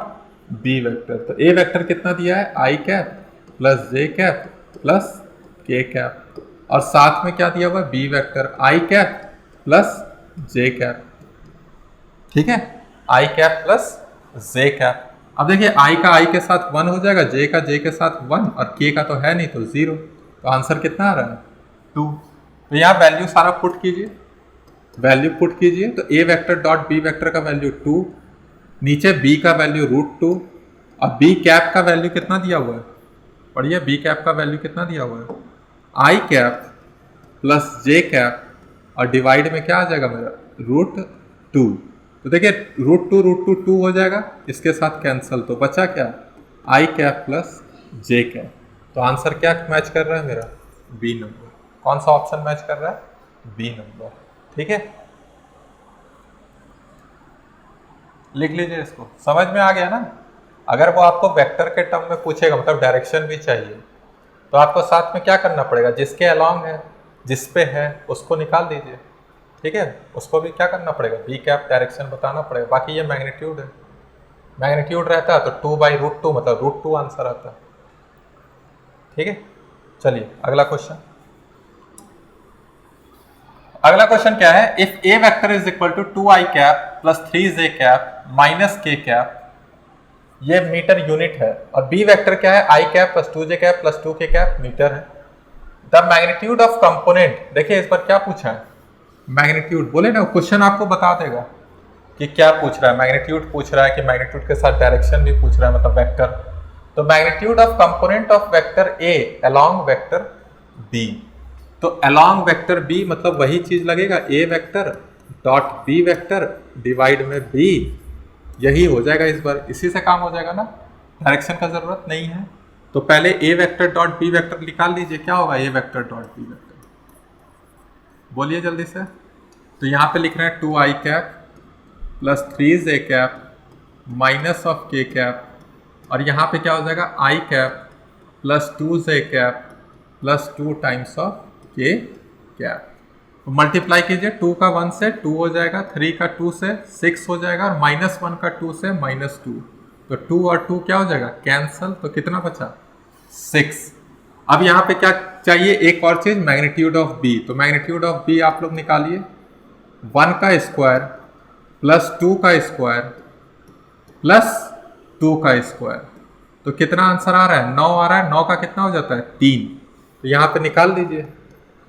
बी वेक्टर। तो ए वेक्टर कितना दिया है, i cap plus J cap plus k cap, और साथ में क्या दिया हुआ है, बी वेक्टर आई कैप प्लस जे कैप। ठीक है, i cap plus J cap. अब देखिए आई का आई के साथ 1 हो जाएगा, जे का जे के साथ 1, और के का तो है नहीं तो 0। तो आंसर कितना आ रहा है, 2। तो यहाँ वैल्यू सारा पुट कीजिए, वैल्यू पुट कीजिए। तो ए वेक्टर डॉट बी वेक्टर का वैल्यू 2, नीचे बी का वैल्यू रूट 2, और बी कैप का वैल्यू कितना दिया हुआ है, पढ़िए बी कैप का वैल्यू कितना दिया हुआ है, i cap plus J cap, और डिवाइड में क्या आ जाएगा मेरा, रूट 2। तो देखिए रूट टू 2 हो जाएगा, इसके साथ कैंसल, तो बचा क्या, आई कैप प्लस जे कैप। तो आंसर क्या मैच कर रहा है मेरा, बी नंबर। कौन सा ऑप्शन मैच कर रहा है, बी नंबर। ठीक है, लिख लीजिए इसको, समझ में आ गया ना। अगर वो आपको वेक्टर के टर्म में पूछेगा, मतलब डायरेक्शन भी चाहिए, तो आपको साथ में क्या करना पड़ेगा, जिसके अलॉन्ग है, जिस पे है उसको निकाल दीजिए। ठीक है, उसको भी क्या करना पड़ेगा, बी कैप डायरेक्शन बताना पड़ेगा। बाकी ये मैग्नीट्यूड है, मैग्नीट्यूड रहता है तो 2/√2 मतलब √2 आंसर आता है। ठीक है, चलिए अगला क्वेश्चन। अगला क्वेश्चन क्या है, if A vector is equal to 2i cap plus 3j cap minus k cap, ये मीटर यूनिट है, और बी वेक्टर क्या है, i cap plus 2j cap plus 2k cap metre है। द मैग्नीट्यूड ऑफ कंपोनेंट, देखिए इस पर क्या पूछा है, मैग्नीट्यूड, बोले ना क्वेश्चन आपको बता देगा कि क्या पूछ रहा है, मैग्नीट्यूड पूछ रहा है कि मैग्नीट्यूड के साथ डायरेक्शन भी पूछ रहा है, मतलब वेक्टर। तो magnitude of component of vector A along vector B, तो अलोंग वेक्टर बी मतलब वही चीज लगेगा, A vector dot B vector divide में बी, यही हो जाएगा इस बार, इसी से काम हो जाएगा ना, डायरेक्शन का जरूरत नहीं है। तो पहले ए वेक्टर डॉट बी वेक्टर निकाल लीजिए, क्या होगा ए वेक्टर डॉट बी वेक्टर, बोलिए जल्दी से। तो यहाँ पे लिख रहे हैं 2i cap plus 3j cap minus of k cap, और यहाँ पे क्या हो जाएगा, i cap plus 2j cap plus 2 times of k cap. तो मल्टीप्लाई कीजिए, 2 का 1 से 2 हो जाएगा, 3 का 2 से 6 हो जाएगा, और -1 का 2 से -2, तो 2 और 2 क्या हो जाएगा, कैंसल। तो कितना बचा, 6। अब यहाँ पे क्या चाहिए, एक और चीज, मैग्नीट्यूड ऑफ बी। तो मैग्नीट्यूड ऑफ बी आप लोग निकालिए, 1 का स्क्वायर प्लस 2 का स्क्वायर प्लस 2 का स्क्वायर, तो कितना आंसर आ रहा है, 9 आ रहा है। 9 का कितना हो जाता है, 3। तो यहाँ पे निकाल दीजिए।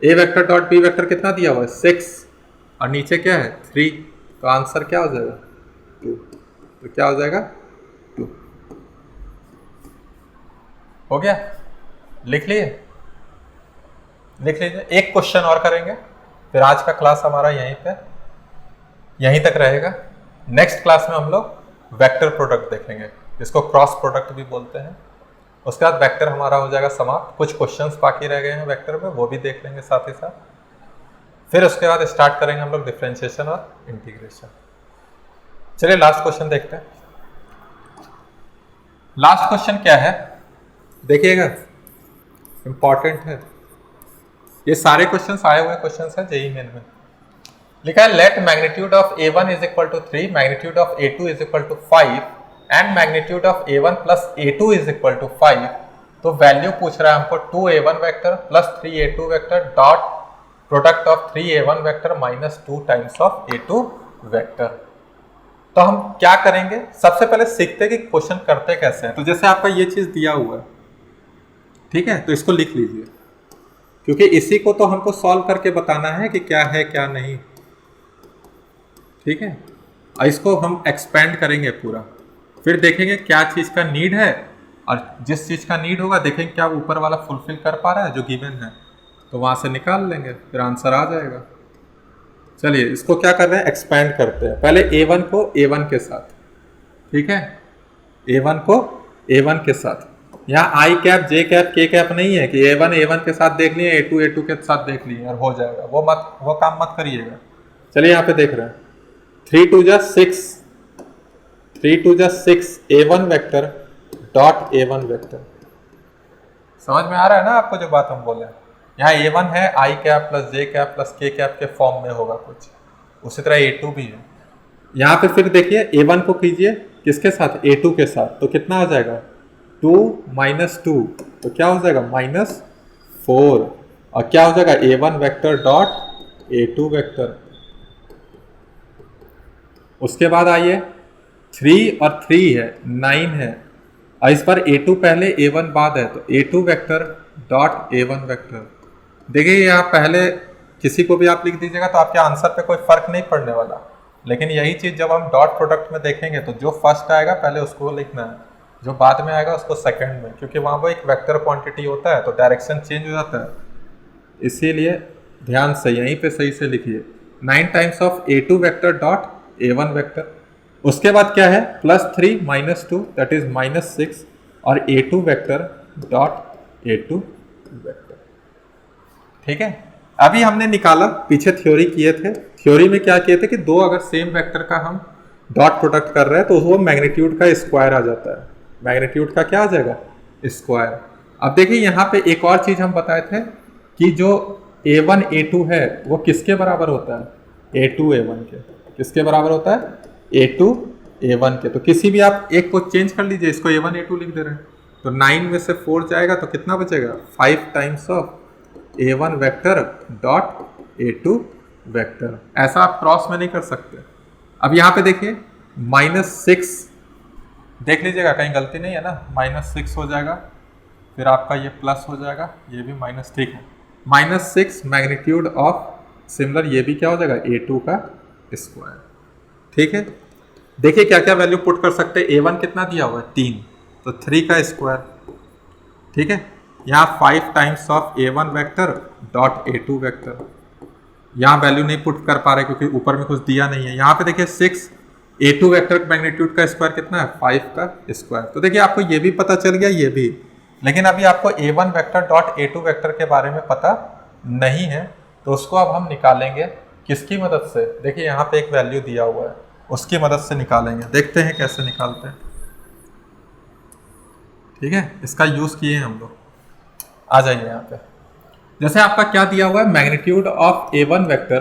ए वेक्टर डॉट बी वेक्टर कितना दिया हुआ है, 6, और नीचे क्या है 3, तो आंसर क्या हो जाएगा 2। तो क्या हो जाएगा 2। हो गया, लिख लिए, लिख लीजिए। एक क्वेश्चन और करेंगे, फिर आज का क्लास हमारा यहीं तक रहेगा। नेक्स्ट क्लास में हम लोग वेक्टर प्रोडक्ट देखेंगे, जिसको क्रॉस प्रोडक्ट भी बोलते हैं। उसके बाद वेक्टर हमारा हो जाएगा समाप्त। कुछ क्वेश्चंस बाकी रह गए हैं वेक्टर में, वो भी देख लेंगे साथ ही साथ। फिर उसके बाद स्टार्ट करेंगे हम लोग डिफरेंशिएशन और इंटीग्रेशन। चलिए लास्ट क्वेश्चन देखते हैं। लास्ट क्वेश्चन क्या है देखिएगा, इंपॉर्टेंट है। ये सारे क्वेश्चंस आए हुए क्वेश्चंस है जेईई मेन में। लिखा है let magnitude of a1 is equal to 3, magnitude of a2 is equal to 5 and magnitude of a1 plus a2 is equal to 5। तो वैल्यू पूछ रहा है हमको 2a1 vector plus 3a2 vector dot product of 3a1 vector minus 2 times of a2 vector. तो हम क्या करेंगे, सबसे पहले सीखते हैं कि क्वेश्चन करते कैसे हैं। तो जैसे आपका ये चीज दिया हुआ है, ठीक है, तो इसको लिख लीजिए, क्योंकि इसी को तो हमको सॉल्व करके बताना है कि क्या है क्या नहीं, ठीक है। और इसको हम एक्सपेंड करेंगे पूरा, फिर देखेंगे क्या चीज़ का नीड है, और जिस चीज़ का नीड होगा देखेंगे क्या ऊपर वाला फुलफिल कर पा रहा है जो गिवन है, तो वहाँ से निकाल लेंगे, फिर आंसर आ जाएगा। चलिए इसको क्या कर रहे हैं, एक्सपेंड करते हैं। पहले a1 को a1 के साथ, ठीक है, a1 को a1 के साथ। यहाँ i cap j cap k cap नहीं है कि a1 a1 के साथ देख लिए, a2 a2 के साथ देख लिए और हो जाएगा, वो काम मत करिएगा। चलिए यहाँ पे देख रहे हैं 3 2 जा 6, 3 2 जा 6 a1 vector dot a1 vector. समझ में आ रहा है ना आपको जो बात हम बोले। यहाँ a1 है i cap plus j cap plus k cap के फॉर्म में होगा कुछ, उसी तरह a2 भी है। यहाँ पे फिर देखिए a1 को कीजिए किसके साथ, a2 के साथ, तो कितना आ जाएगा 2 माइनस 2, तो क्या हो जाएगा -4, और क्या हो जाएगा a1 vector dot a2 vector. उसके बाद आइए 3 और 3 है 9 है, और इस पर a2 पहले a1 बाद है, तो a2 vector dot a1 vector. देखिए यहाँ पहले किसी को भी आप लिख दीजिएगा तो आपके आंसर पे कोई फर्क नहीं पड़ने वाला, लेकिन यही चीज़ जब हम डॉट प्रोडक्ट में देखेंगे तो जो फर्स्ट आएगा पहले उसको लिखना है, जो बाद में आएगा उसको सेकंड में, क्योंकि वहाँ वो एक वेक्टर क्वांटिटी होता है तो डायरेक्शन चेंज हो जाता है, इसीलिए ध्यान से यहीं पे सही से लिखिए 9 times of a2 vector dot a1 vector. उसके बाद क्या है +3 -2 दैट इज -6 और a2 vector dot a2 vector, ठीक है। अभी हमने निकाला, पीछे थ्योरी किए थे, थ्योरी में क्या किए थे कि दो अगर सेम वेक्टर का हम डॉट प्रोडक्ट कर रहे हैं तो वो मैग्नीट्यूड का स्क्वायर आ जाता है, मैग्नीट्यूड का क्या आ जाएगा स्क्वायर। अब देखिए यहाँ पे एक और चीज हम बताए थे कि जो a1 a2 है वो किसके बराबर होता है, a2 a1 के, किसके बराबर होता है a2 a1 के। तो किसी भी आप एक को चेंज कर लीजिए, इसको a1 a2 लिख दे रहे हैं, तो 9 में से 4 जाएगा तो कितना बचेगा 5 times of a1 vector dot a2 vector. ऐसा आप क्रॉस में नहीं कर सकते। अब यहाँ पे देखिए -6 देख लीजिएगा कहीं गलती नहीं है ना, -6 हो जाएगा, फिर आपका ये प्लस हो जाएगा, ये भी माइनस, ठीक है, -6 मैग्नीट्यूड ऑफ सिमिलर, ये भी क्या हो जाएगा a2 का स्क्वायर, ठीक है। देखिए क्या क्या वैल्यू पुट कर सकते हैं, a1 कितना दिया हुआ है 3, तो 3 का स्क्वायर, ठीक है। यहाँ 5 times of a1 vector dot a2 vector, यहाँ वैल्यू नहीं पुट कर पा रहे क्योंकि ऊपर में कुछ दिया नहीं है। यहाँ पे देखिए 6 a2 वेक्टर मैग्नीट्यूड का स्क्वायर कितना है 5 का स्क्वायर। तो देखिए आपको ये भी पता चल गया, ये भी, लेकिन अभी आपको a1 vector dot a2 vector के बारे में पता नहीं है, तो उसको अब हम निकालेंगे किसकी मदद से। देखिए यहाँ पे एक वैल्यू दिया हुआ है, उसकी मदद से निकालेंगे, देखते हैं कैसे निकालते हैं, ठीक है। इसका यूज़ किए हम लोग, आ जाइए यहाँ पे। जैसे आपका क्या दिया हुआ है, magnitude of a1 vector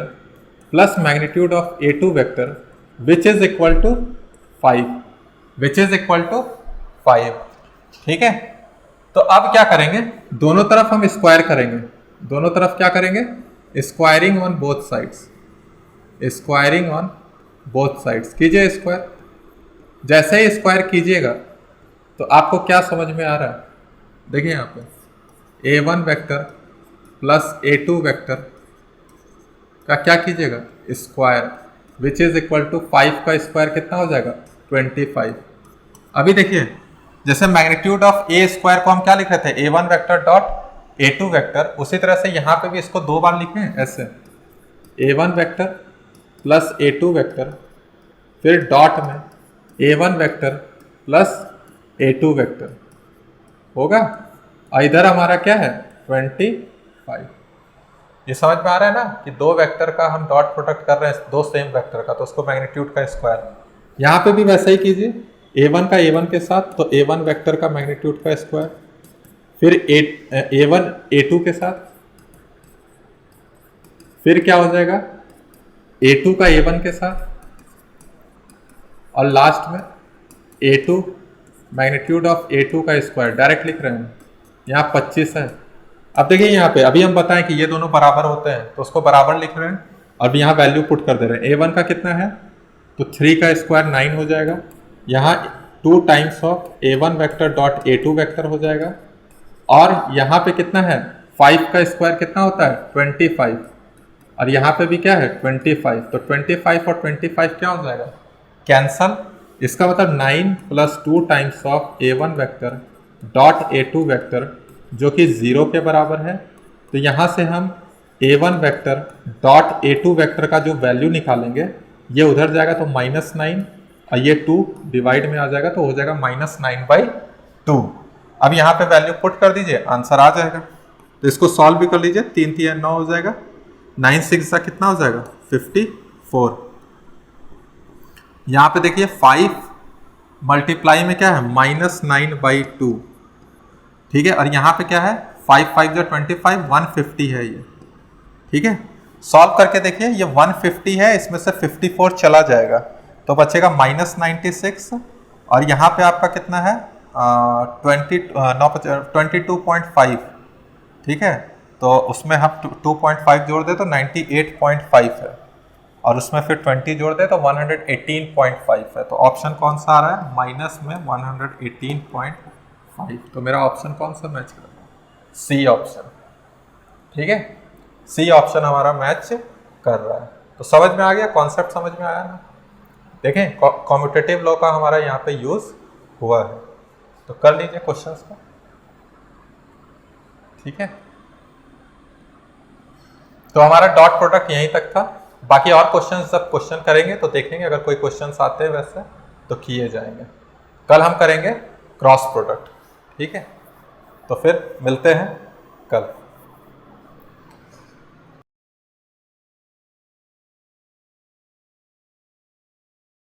plus magnitude of a2 vector which is equal to 5, which is equal to 5, ठीक है। तो अब क्या करेंगे, दोनों तरफ हम स्क्वायर करेंगे, दोनों तरफ क्या करेंगे, squaring on both sides, squaring on both sides कीजिए स्क्वायर। जैसे ही स्क्वायर कीजिएगा तो आपको क्या समझ में आ रहा है, देखिए यहाँ पे a1 vector plus a2 vector का क्या कीजिएगा, square, which is equal to 5 का स्क्वायर कितना हो जाएगा, 25। अभी देखिए जैसे मैग्नीट्यूड ऑफ ए स्क्वायर को हम क्या लिख रहे थे, a1 vector dot a2 vector, उसी तरह से यहाँ पे भी इसको 2 बार लिखें ऐसे, a1 vector plus a2 vector, फिर डॉट में a1 vector plus a2 vector होगा, और इधर हमारा क्या है 25। ये समझ में आ रहा है ना कि दो वेक्टर का हम डॉट प्रोडक्ट कर रहे हैं, दो सेम वेक्टर का, तो उसको मैग्नीट्यूड का स्क्वायर। यहाँ पे भी वैसा ही कीजिए, a1 का a1 के साथ तो a1 वेक्टर का मैग्नीट्यूड का स्क्वायर, फिर a1 a2 के साथ, फिर क्या हो जाएगा a2 का a1 के साथ, और लास्ट में a2 मैग्नीट्यूड ऑफ a2 का स्क्वायर डायरेक्ट लिख रहे हैं। यहाँ 25 है। अब देखिए यहाँ पे अभी हम बताएं कि ये दोनों बराबर होते हैं तो उसको बराबर लिख रहे हैं, अब यहाँ वैल्यू पुट कर दे रहे हैं। a1 का कितना है तो 3 का स्क्वायर 9 हो जाएगा, यहाँ 2 times of a1 vector dot a2 vector हो जाएगा, और यहाँ पे कितना है 5 का स्क्वायर कितना होता है 25, और यहाँ पे भी क्या है 25, तो 25 और 25 क्या हो जाएगा कैंसल। इसका मतलब 9 plus 2 times of a1 vector dot a2 vector जो कि 0 के बराबर है, तो यहाँ से हम a1 vector dot a2 vector का जो वैल्यू निकालेंगे ये उधर जाएगा तो -9, और ये 2 डिवाइड में आ जाएगा तो हो जाएगा -9/2। अब यहाँ पे वैल्यू पुट कर दीजिए, आंसर आ जाएगा। तो इसको सॉल्व भी कर लीजिए, 3 3 9 हो जाएगा, 9 6 का कितना हो जाएगा 54। यहाँ पे देखिए 5 मल्टीप्लाई में क्या है -9/2, ठीक है, और यहाँ पे क्या है 5 5 जो 25, 150 है ये, ठीक है। सॉल्व करके देखिए ये 150 है, इसमें से 54 चला जाएगा तो बचेगा -96, और यहाँ पे आपका कितना है 22.5, ठीक है, तो उसमें हम 2.5 जोड़ दे तो 98.5 है, और उसमें फिर 20 जोड़ दे तो 118.5 है, तो ऑप्शन कौन सा आ रहा है माइनस में 118.5, तो मेरा ऑप्शन कौन सा मैच कर रहा है, सी ऑप्शन, ठीक है, सी ऑप्शन हमारा मैच कर रहा है। तो समझ में आ गया, कॉन्सेप्ट समझ में आया ना। देखें कॉम्यूटेटिव लॉ का हमारा यहाँ पे यूज हुआ है, तो कर लीजिए क्वेश्चंस का, ठीक है। तो हमारा डॉट प्रोडक्ट यहीं तक था, बाकी और क्वेश्चन जब क्वेश्चन करेंगे तो देखेंगे, अगर कोई क्वेश्चन आते हैं वैसे तो किए जाएंगे। कल हम करेंगे क्रॉस प्रोडक्ट, ठीक है, तो फिर मिलते हैं कल।